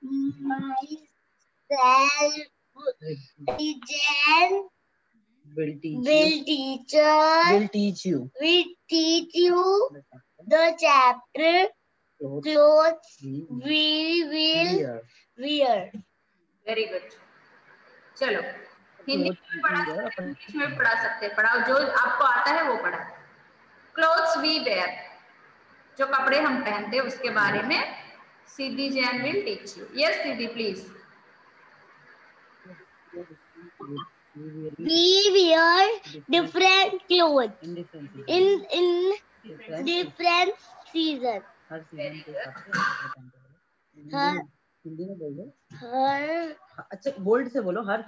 myself Regent will teach you the chapter clothes we will wear. Very good. चलो हिंदी में पढ़ा सकते, English में पढ़ा सकते, पढ़ाओ जो आपको आता है वो पढ़ा। क्लोथ्स वी वेयर, जो कपड़े हम पहनते हैं उसके बारे में Siddhi Jain will teach you. Yes Siddhi please. We wear different clothes in different seasons. Hindi में बोलो। हर अच्छा बोल्ड से बोलो। हर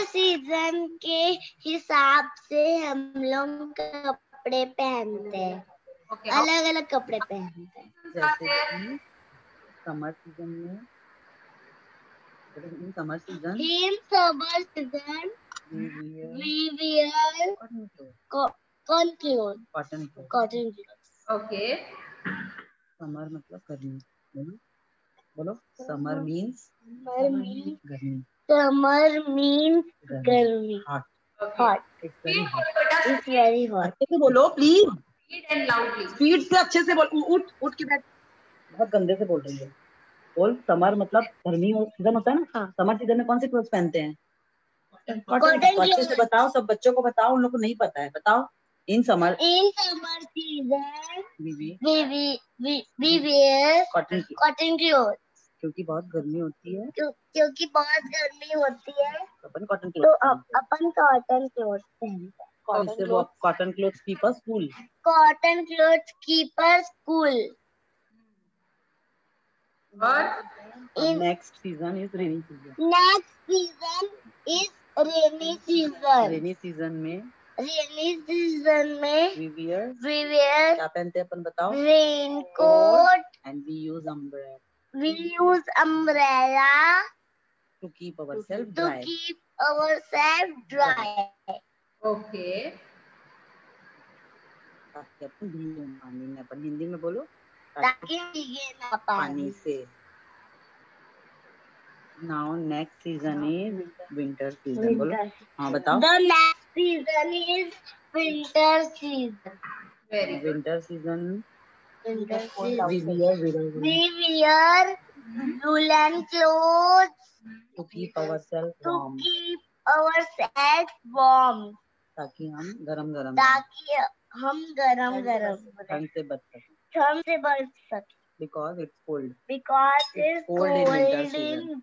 सीजन के हिसाब से हम लोग कपड़े पहनते हैं। अलग अलग कपड़े पहनते हैं। जैसे कि समर सीजन में in summer season we wear cotton clothes. Okay. Summer मतलब गर्मी। बोलो समर मीन्स गर्मी। Summer means गर्मी। Hot. It's very hot. अच्छे से बोलो please. Speed and loudly. Speed से अच्छे से बोल। उठ के बैठ। बहुत गंदे से बोल रही है। बोल समर मतलब गर्मी सीजन होता है ना। समर सीजन में कौन से क्लोथ्स पहनते हैं? कॉटन। अच्छे से बताओ, सब बच्चों को बताओ, उन लोग को नहीं पता है। बताओ। In summer season we wear cotton clothes क्योंकि बहुत गर्मी होती है। क्योंकि बहुत गर्मी होती है अपन कॉटन तो क्लोथ्स अपन कॉटन क्लॉथ पहनते हैं। Cotton clothes keep us cool. Cotton cloth keep us cool. Next season is rainy season. Rainy season में we wear क्या पहनते हैं अपन बताओ? Rain coat and we use umbrella to keep ourselves dry. Okay. ताकि अपन भीगे पानी में। अपन हिंदी में बोलो ताकि भीगे ना पानी से। Now next season is winter season. बोलो हाँ बताओ। The next season is winter season. Winter season we wear woolen clothes to keep ourselves warm. ताकि हम गरम गरम ठंड से बच सके। because it's cold It's cold in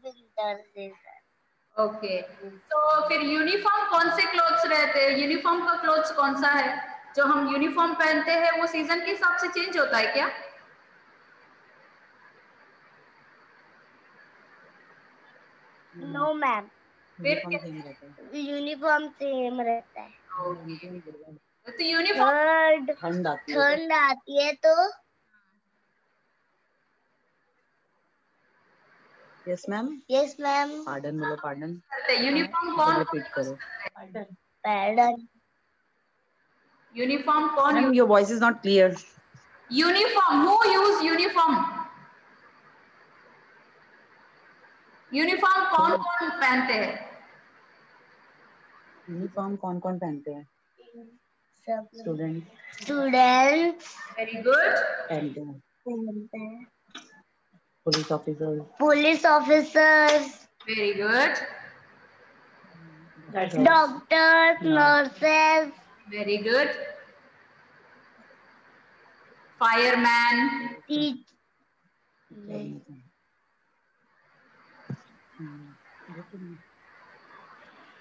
winter season. Okay. तो फिर यूनिफॉर्म कौन से क्लोथ्स रहते हैं? यूनिफॉर्म का क्लोथ्स कौन सा है जो हम यूनिफॉर्म पहनते हैं वो सीजन के हिसाब से चेंज होता है क्या? No ma'am. फिर यूनिफॉर्म सेम रहता है। तो यूनिफॉर्म ठंड आती है तो यस मैम। पार्डन बोलो पार्डन। यूनिफॉर्म कौन रिपीट करो। पैडन। यूनिफॉर्म कौन? Your voice is not clear. Uniform who use uniform? Uniform कौन कौन पहनते हैं? यूनिफॉर्म कौन कौन पहनते हैं? Students very good. पहनते हैं। Police officers very good. Doctors nurses very good. Fireman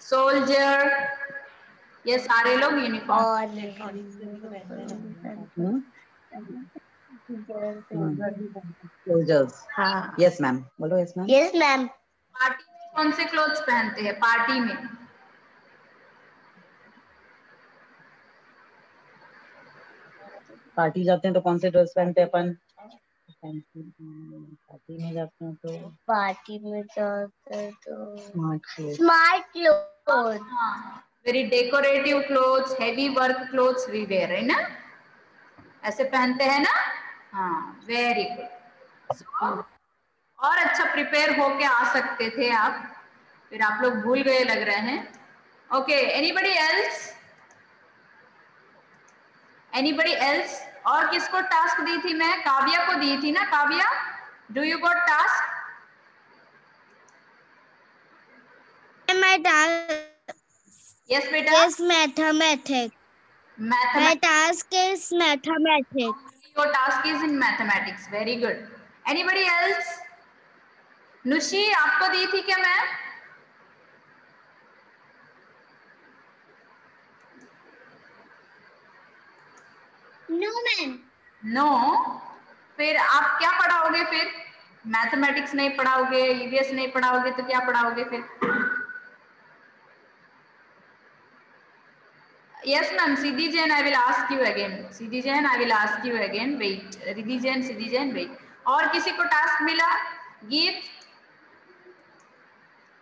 soldier, ये सारे लोग यूनिफॉर्म। सोल्जर्स। Yes ma'am. बोलो यस मैम। पार्टी में कौन से क्लोथ्स पहनते हैं? पार्टी में पार्टी जाते हैं तो कौन से ड्रेस पहनते हैं अपन? पार्टी में जाते हैं तो smart cloth. Very decorative clothes, heavy work clothes we wear, है ना? ऐसे पहनते हैं ना? हाँ वेरी गुड। और अच्छा प्रिपेयर होके आ सकते थे आप, फिर आप लोग भूल गए लग रहे हैं। Okay, anybody else? Anybody else? और किसको टास्क दी थी मैं? काव्या को दी थी ना? Kavya, do you got task? My task yes बेटा। is mathematics. My task is mathematics. Your task is in mathematics. Very good. Anybody else? नुशी, आपको दी थी क्या मैं? No, ma'am. नो। फिर आप क्या पढ़ाओगे फिर? मैथमेटिक्स नहीं पढ़ाओगे, ईवीएस नहीं पढ़ाओगे, तो क्या पढ़ाओगे फिर? Yes, ma'am. Siddhi Jain, I will ask you again. Siddhi Jain, I will ask you again. Wait. Riddhi Jain, Siddhi Jain, wait. और किसी को टास्क मिला? गीत,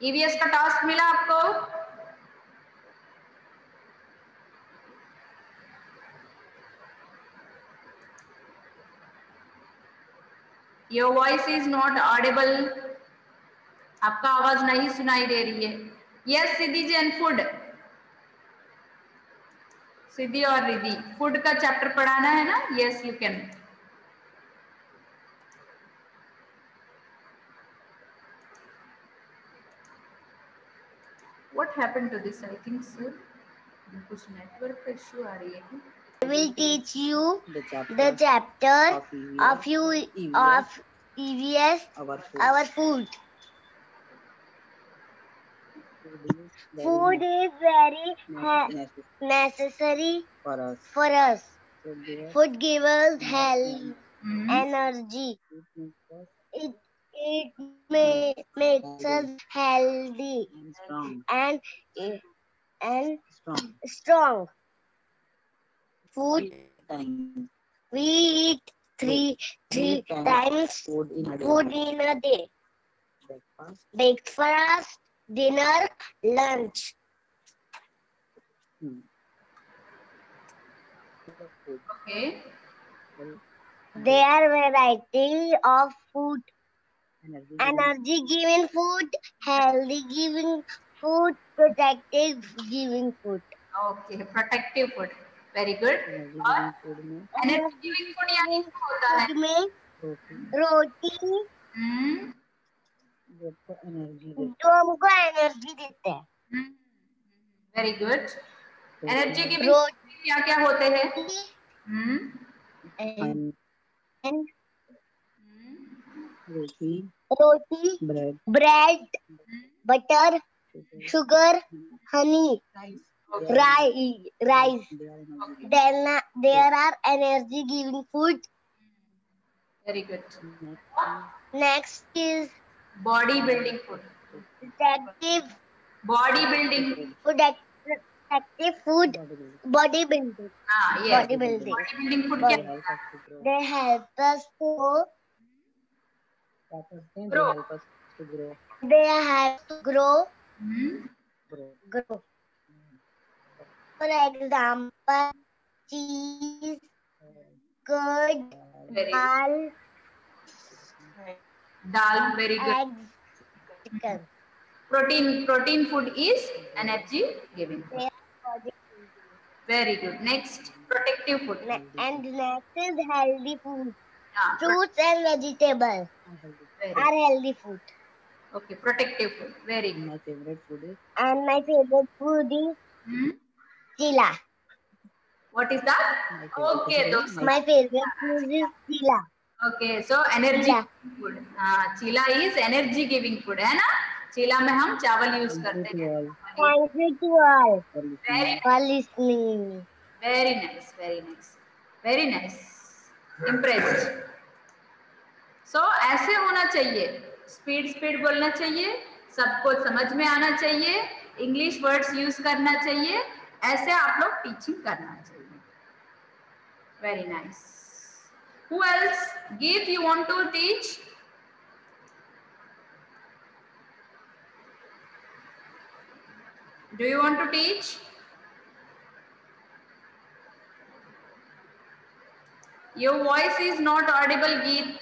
ईवीएस का टास्क मिला आपको? Your voice is not audible. आपका आवाज नहीं सुनाई दे रही है। Yes, सिद्धि जैन, फूड। सिद्धि और रिद्धि, फूड का चैप्टर पढ़ाना है ना? Yes, you can. What happened to this? I think so. कुछ नेटवर्क का इश्यू आ रही है क्या? I will teach you the chapter of EVS, our food. Food is very necessary for us. Food gives us health, energy. It makes us healthy and strong. Food, we eat three times food in a day. Breakfast, dinner, lunch. Okay. There are variety of food. Energy giving food, healthy giving food, protective giving food. Okay, protective food. Very good. और energy giving food यानी क्या होता है? Food में रोटी जो हमको energy देते हैं। Very good. एनर्जी गिविंग क्या क्या होते हैं? रोटी, bread, butter, sugar, honey, rice. Then there are energy giving food. Very good. Next is body building food. protective Body building food. Protective food. Body building. Yes. Body building. Body building food क्या होता है? They help us to grow. They help to grow. Grow. For example, cheese, curd, dal, very good. Eggs, chicken. Protein food is energy giving food. Very good. Next, protective food. And next is healthy food. Fruits and vegetables are healthy food. Okay, protective food. Very good. My favorite food is? And my favorite food is chila. What is that? Okay, those. My favorite food is chila. Okay, so energy food. Chila is energy giving food, है ना? चीला में हम चावल use करते हैं। Thank you to all for listening. Very nice, very nice, very nice. Impressed. So ऐसे होना चाहिए, स्पीड बोलना चाहिए, सबको समझ में आना चाहिए, इंग्लिश वर्ड्स यूज करना चाहिए, ऐसे आप लोग टीचिंग करना चाहिए। Very nice. Who else? Geet, you want to teach? Do you want to teach? Your voice is not audible, Geet.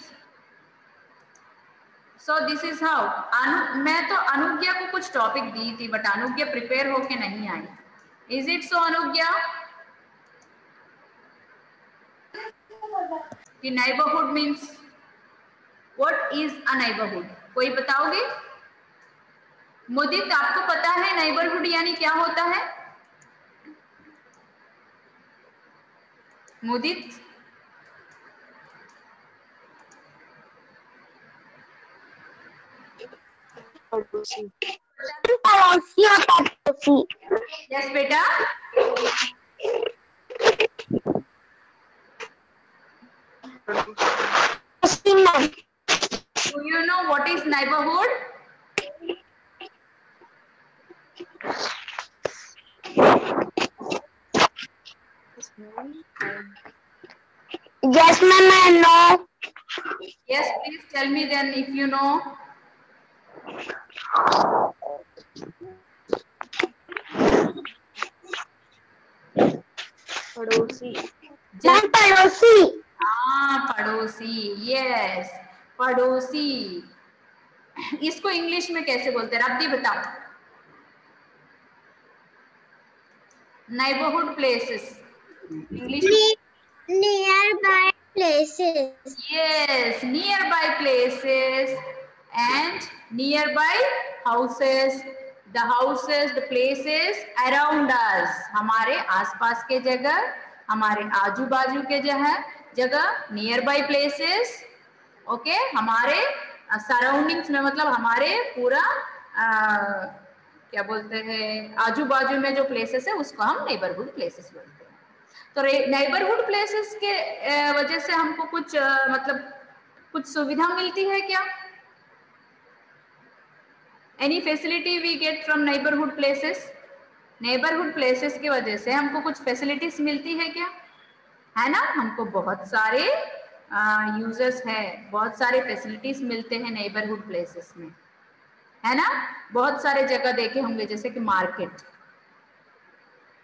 So this is how मैं तो अनुज्ञा को कुछ टॉपिक दी थी, बट अनुज्ञा प्रिपेयर होके नहीं आई। इज इट सो अनुज्ञा कि neighbourhood means what is a neighbourhood? कोई बताओगे? मुदित आपको पता है नेबरहुड यानी क्या होता है? मुदित पड़ोसी पड़ोसी होता है, पड़ोसी। यस बेटा, do you know what is neighbourhood? Yes, ma'am, I know. Yes, please tell me then if you know. पड़ोसी। Just पड़ोसी। पड़ोसी, यस पड़ोसी। इसको इंग्लिश में कैसे बोलते हैं रब्दी बताओ? नेबरहुड प्लेसेस इंग्लिश में Nearby places. yes, nearby places and nearby houses, the houses, the places around us, हमारे आसपास के जगह, हमारे आजू बाजू के जगह nearby places, ओके हमारे सराउंडिंग्स में, मतलब हमारे पूरा क्या बोलते हैं आजू बाजू में जो प्लेसेस है उसको हम नेबरहुड प्लेसेस बोलते हैं। तो नेबरहुड प्लेसेस के वजह से हमको कुछ मतलब कुछ सुविधा मिलती है क्या? Any facility we get from neighbourhood places? Neighbourhood places की वजह से हमको कुछ फैसिलिटीज मिलती है क्या? है ना, हमको बहुत सारे यूजर्स है, बहुत सारे फैसिलिटीज मिलते हैं नेबरहुड प्लेसेस में, है ना। बहुत सारे जगह देखे होंगे जैसे कि मार्केट,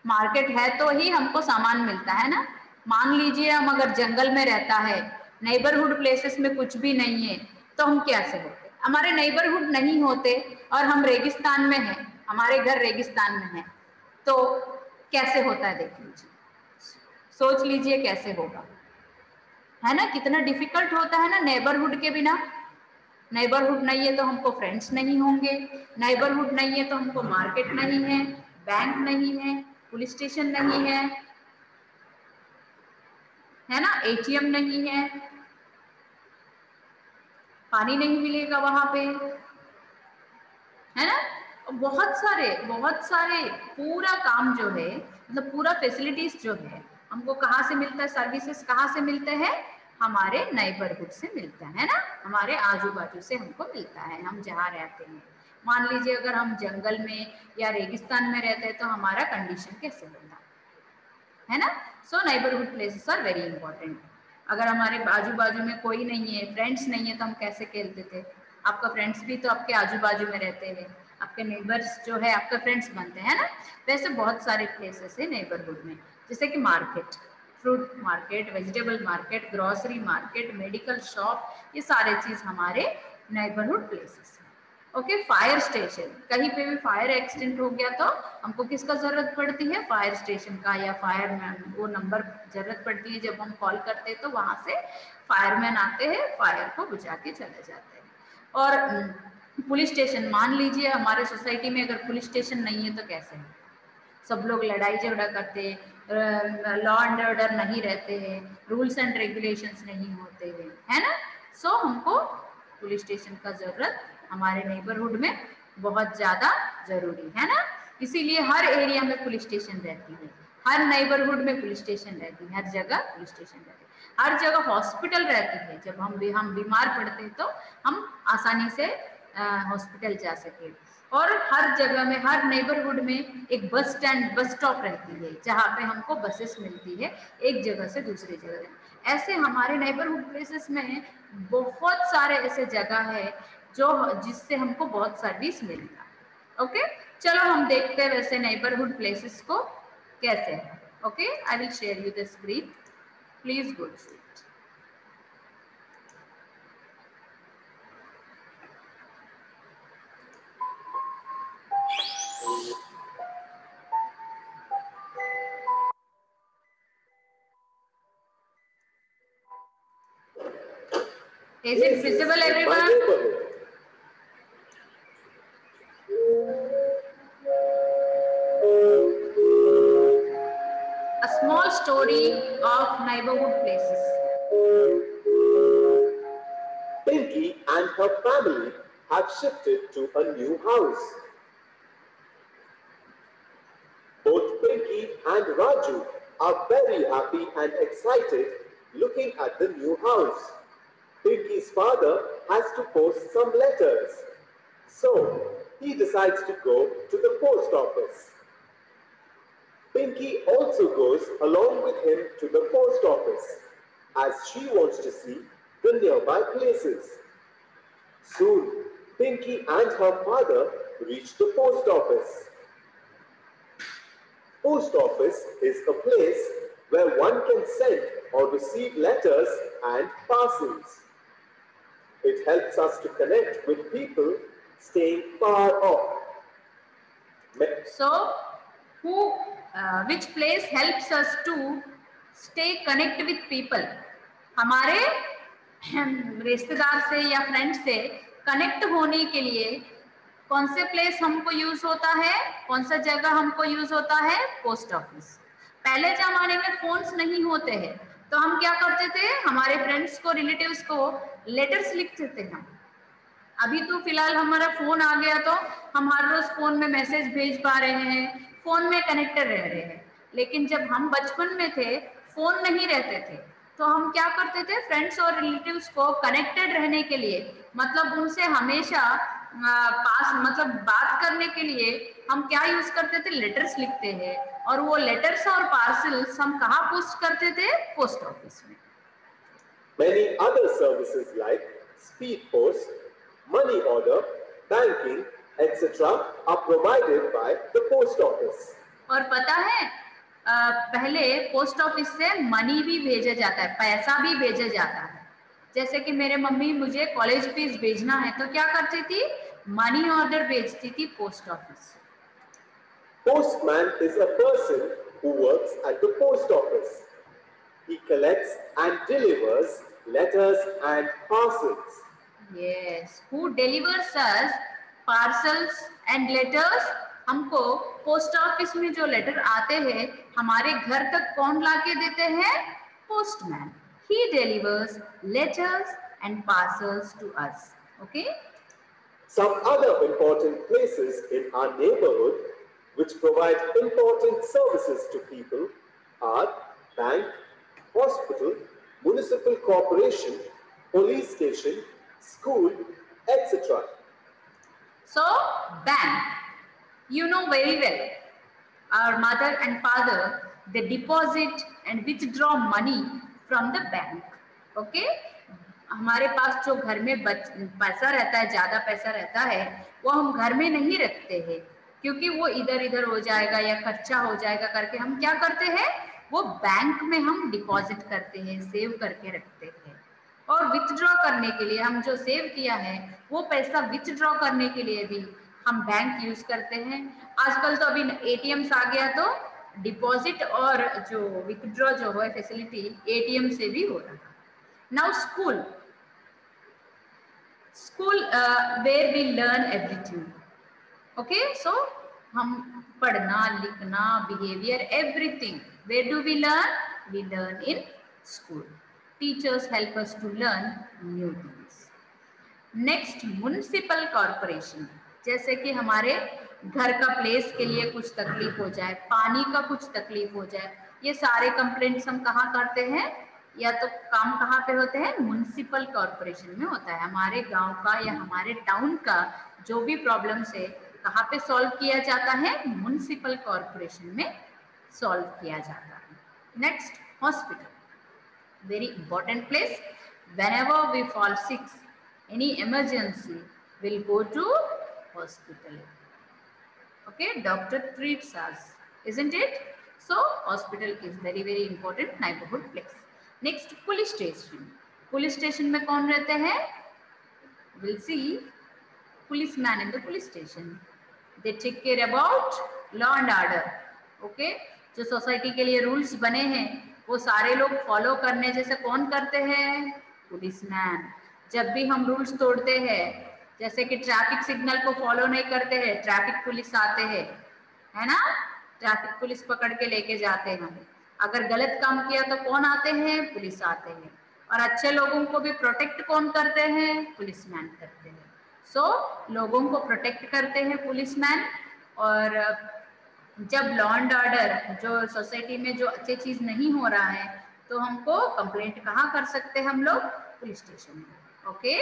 मार्केट है तो ही हमको सामान मिलता है ना। मान लीजिए हम अगर जंगल में रहता है, नेबरहुड प्लेसेस में कुछ भी नहीं है, तो हम कैसे होते? हमारे नेबरहुड नहीं होते और हम रेगिस्तान में हैं, हमारे घर रेगिस्तान में है, तो कैसे होता है देख लीजिए, सोच लीजिए कैसे होगा, है ना। कितना डिफिकल्ट होता है ना नेबरहुड के बिना। नेबरहुड नहीं है तो हमको फ्रेंड्स नहीं होंगे, नेबरहुड नहीं है तो हमको मार्केट नहीं है, बैंक नहीं है, पुलिस स्टेशन नहीं है ना, एटीएम नहीं है, पानी नहीं मिलेगा वहां पे, है ना। बहुत सारे पूरा काम जो है, मतलब पूरा फैसिलिटीज जो है हमको कहाँ से मिलता है, सर्विसेज कहाँ से मिलते हैं? हमारे नेबरहुड से मिलता है ना, हमारे आजू बाजू से हमको मिलता है, हम जहाँ रहते हैं। मान लीजिए अगर हम जंगल में या रेगिस्तान में रहते हैं तो हमारा कंडीशन कैसे होता है ना। So neighbourhood places are very important. अगर हमारे आजू बाजू में कोई नहीं है, फ्रेंड्स नहीं है, तो हम कैसे खेलते थे? आपका फ्रेंड्स भी तो आपके आजू बाजू में रहते हैं, आपके नेबर्स जो है आपका फ्रेंड्स बनते हैं ना। वैसे बहुत सारे प्लेसेस है नेबरहुड में, जैसे कि market, fruit market, vegetable market, grocery market, medical shop, ये सारे चीज हमारे नेबरहुड प्लेसेस हैं। ओके, फायर स्टेशन, कहीं पे भी फायर एक्सीडेंट हो गया तो हमको किसका जरूरत पड़ती है? फायर स्टेशन का या फायरमैन, वो नंबर जरूरत पड़ती है। जब हम कॉल करते हैं तो वहां से फायरमैन आते हैं, फायर को बुझा के चले जाते हैं। और पुलिस स्टेशन, मान लीजिए हमारे सोसाइटी में अगर पुलिस स्टेशन नहीं है तो कैसे है? सब लोग लड़ाई झगड़ा करते हैं, लॉ एंड ऑर्डर नहीं रहते हैं, रूल्स एंड रेगुलेशंस नहीं होते हैं, है ना। सो हमको पुलिस स्टेशन का जरूरत हमारे नेबरहुड में बहुत ज्यादा जरूरी है ना। इसीलिए हर एरिया में पुलिस स्टेशन रहती है, हर नेबरहुड में पुलिस स्टेशन रहती है, हर जगह पुलिस स्टेशन रहती है, हर जगह हॉस्पिटल रहती है। जब हम बीमार पड़ते हैं तो हम आसानी से हॉस्पिटल जा सके। और हर जगह में, हर नेबरहुड में एक बस स्टैंड, बस स्टॉप रहती है जहाँ पे हमको बसेस मिलती है एक जगह से दूसरी जगह। ऐसे हमारे नेबरहुड प्लेसेस में बहुत सारे ऐसे जगह है जो जिससे हमको बहुत सर्विस मिलता है। ओके, चलो हम देखते हैं वैसे नेबरहुड प्लेसेस को कैसे है। Okay, I will share you the screen, please go through it. Is it visible, everyone? A small story of neighborhood places. Pinky and her family have shifted to a new house. Both Pinky and Raju are very happy and excited looking at the new house. Pinky's father has to post some letters, so he decides to go to the post office. Pinky also goes along with him to the post office, as she wants to see the nearby places. Soon, Pinky and her father reach the post office. Post office is a place where one can send or receive letters and parcels. It helps us to connect with people staying far off. So, which place helps us to stay connect with people? हमारे रिश्तेदार से या friend से connect होने के लिए कौन से प्लेस हमको यूज होता है, कौन सा जगह हमको यूज होता है? Post office. पहले जमाने में फोन्स नहीं होते हैं तो हम क्या करते थे, हमारे फ्रेंड्स को, रिलेटिव्स को लेटर्स लिखते थे हम। अभी तो फिलहाल हमारा फोन आ गया तो हम हर रोज फोन में मैसेज भेज पा रहे हैं, फोन में कनेक्टेड रह रहे हैं। लेकिन जब हम बचपन में थे, फोन नहीं रहते थे, तो हम क्या करते थे, फ्रेंड्स और रिलेटिव्स को कनेक्टेड रहने के लिए, मतलब उनसे हमेशा पास, मतलब बात करने के लिए हम क्या यूज करते थे, लेटर्स लिखते हैं। और वो लेटर्स और पार्सल्स हम कहाँ पोस्ट करते थे? पोस्ट ऑफिस में। Many other services like speed post, money order, banking, etc. are provided by the post office. और पता है, पहले पोस्ट ऑफिस से मनी भी भेजा जाता है, पैसा भी भेजा जाता है। जैसे कि मेरे मम्मी मुझे कॉलेज फीस भेजना है तो क्या करती थी, मनी ऑर्डर भेजती थी post office. Postman is a person who works at the post office. He collects and delivers letters and parcels. Yes, who delivers us parcels and letters? हमको पोस्ट ऑफिस में जो लेटर आते हैं हमारे घर तक कौन लाके देते हैं? Postman. He delivers letters and parcels to us. Okay? Some other important places in our neighborhood which provide important services to people are bank, hospital, municipal corporation, police station, school, etc. So, bank. You know very well, our mother and father, they deposit and withdraw money from the bank. Okay? हमारे पास जो घर में पैसा रहता है, ज्यादा पैसा रहता है, वो हम घर में नहीं रखते हैं क्योंकि वो इधर इधर हो जाएगा या खर्चा हो जाएगा करके हम क्या करते हैं, वो बैंक में हम डिपॉजिट करते हैं, सेव करके रखते हैं। और विथड्रॉ करने के लिए हम जो सेव किया है वो पैसा विथड्रॉ करने के लिए भी हम बैंक यूज करते हैं। आजकल तो अभी एटीएम्स आ गया तो डिपॉजिट और जो विथड्रॉ जो है फैसिलिटी एटीएम से भी हो रहा है। Now school where we learn everything. Okay, so हम पढ़ना, लिखना, behaviour, everything, where do we learn? We learn in school. Teachers help us to learn new things. Next, municipal corporation. जैसे कि हमारे घर का प्लेस के लिए कुछ तकलीफ हो जाए, पानी का कुछ तकलीफ हो जाए, ये सारे कंप्लेंट्स हम कहाँ करते हैं, या तो काम कहाँ पे होते हैं? म्युनिसिपल कॉर्पोरेशन में होता है। हमारे गांव का या हमारे टाउन का जो भी प्रॉब्लम्स है कहाँ पे सॉल्व किया जाता है? म्युनिसिपल कॉर्पोरेशन में सॉल्व किया जाता है। Next, hospital, very important place. Whenever we fall sick, any emergency, we'll go to hospital. Okay, doctor treats us, isn't it? So hospital is very very important neighborhood place. Next, police station. Police station में कौन रहते हैं? We'll see policeman in the police station. They take care about law and order. Okay, जो society के लिए rules बने हैं वो सारे लोग फॉलो करने जैसे कौन करते हैं? पुलिसमैन। जब भी हम रूल्स तोड़ते हैं, जैसे कि ट्रैफिक सिग्नल को फॉलो नहीं करते हैं, ट्रैफिक पुलिस आते हैं, है ना, ट्रैफिक पुलिस पकड़ के लेके जाते हैं। अगर गलत काम किया तो कौन आते हैं? पुलिस आते हैं। और अच्छे लोगों को भी प्रोटेक्ट कौन करते हैं? पुलिसमैन करते हैं। सो लोगों को प्रोटेक्ट करते हैं पुलिसमैन। और जब लॉ एंड ऑर्डर जो सोसाइटी में जो अच्छी चीज नहीं हो रहा है तो हमको कंप्लेंट कहाँ कर सकते हैं हम लोग? पुलिस स्टेशन में। Okay,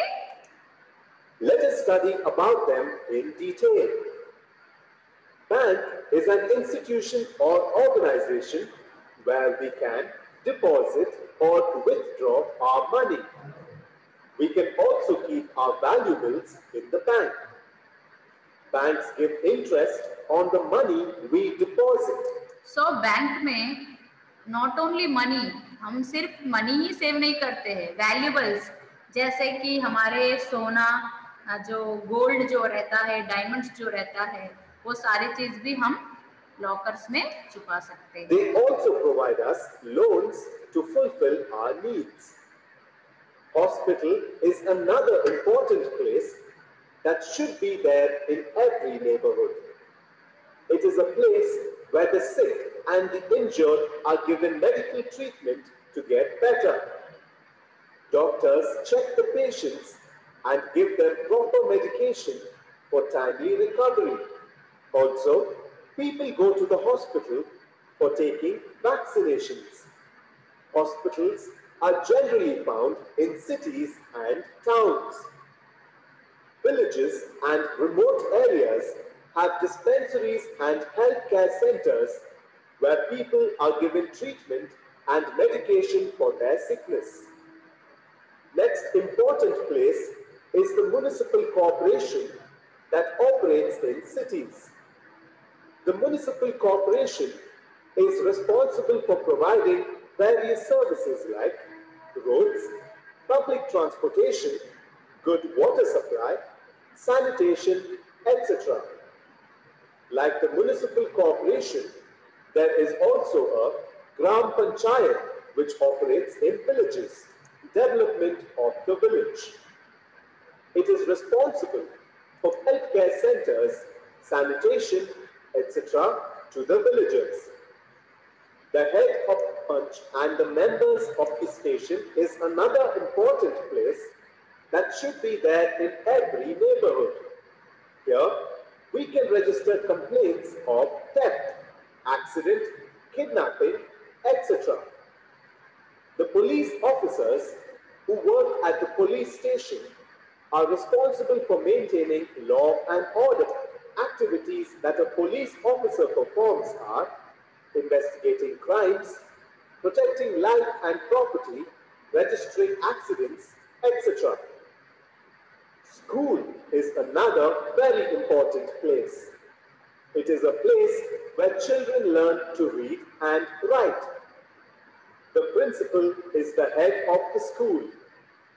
Let us study about them in detail. Bank is an institution or organization where we can deposit or withdraw our money. We can also keep our valuables in the bank. Banks give interest on the money we deposit. So bank में not only money, हम सिर्फ money ही save नहीं करते हैं, valuables जैसे कि हमारे सोना, जो गोल्ड जो रहता है, डायमंड्स जो रहता है, वो सारी चीज भी हम लॉकर्स में छुपा सकते हैं। They also provide us loans to fulfill our needs. Hospital is another important place that should be there in every neighborhood. It is a place where the sick and the injured are given medical treatment to get better. Doctors check the patients and give them proper medication for timely recovery. Also, people go to the hospital for taking vaccinations. Hospitals are generally found in cities and towns. Villages and remote areas have dispensaries and healthcare centers where people are given treatment and medication for their sickness. Next important place is the municipal corporation that operates in cities. The municipal corporation is responsible for providing various services like roads, public transportation, good water supply, sanitation, etc. Like the municipal corporation, there is also a Gram Panchayat which operates in villages, development of the village. It is responsible for healthcare centers, sanitation, etc. to the villagers. The head of the punch and the members of the station is another important place that should be there in every neighborhood. Here, we can register complaints of theft, accident, kidnapping, etc. The police officers who work at the police station are responsible for maintaining law and order. Activities that a police officer performs are investigating crimes, protecting life and property, registering accidents, etc. School is another very important place. It is a place where children learn to read and write. The principal is the head of the school,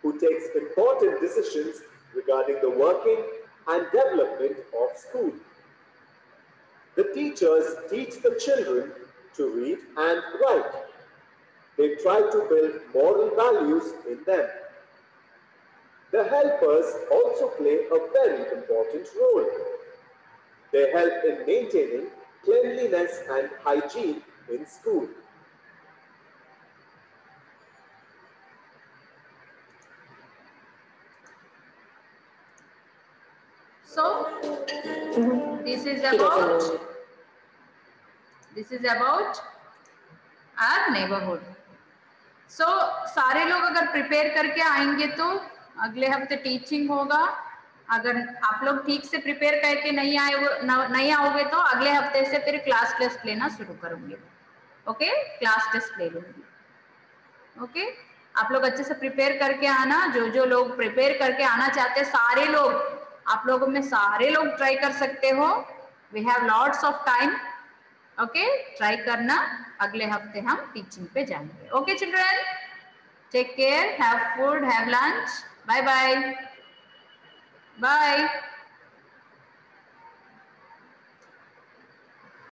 who takes important decisions regarding the working and development of school. The teachers teach the children to read and write. They try to build moral values in them. The helpers also play a very important role. They help in maintaining cleanliness and hygiene in school. So this is about our neighborhood. So सारे लोग अगर prepare करके आएंगे तो अगले हफ्ते teaching होगा। अगर आप लोग ठीक से प्रिपेयर करके नहीं आओगे तो अगले हफ्ते से फिर क्लास टेस्ट लेना शुरू करूंगी। ओके, क्लास टेस्ट ले लूंगी। ओके, आप लोग अच्छे से प्रिपेयर करके आना। जो लोग प्रिपेयर करके आना चाहते हैं, सारे लोग, आप लोगों में सारे लोग ट्राई कर सकते हो। We have lots of time. Okay, try करना। अगले हफ्ते हम टीचिंग पे जाएंगे। Okay children, take care, have food, have lunch, bye bye bye.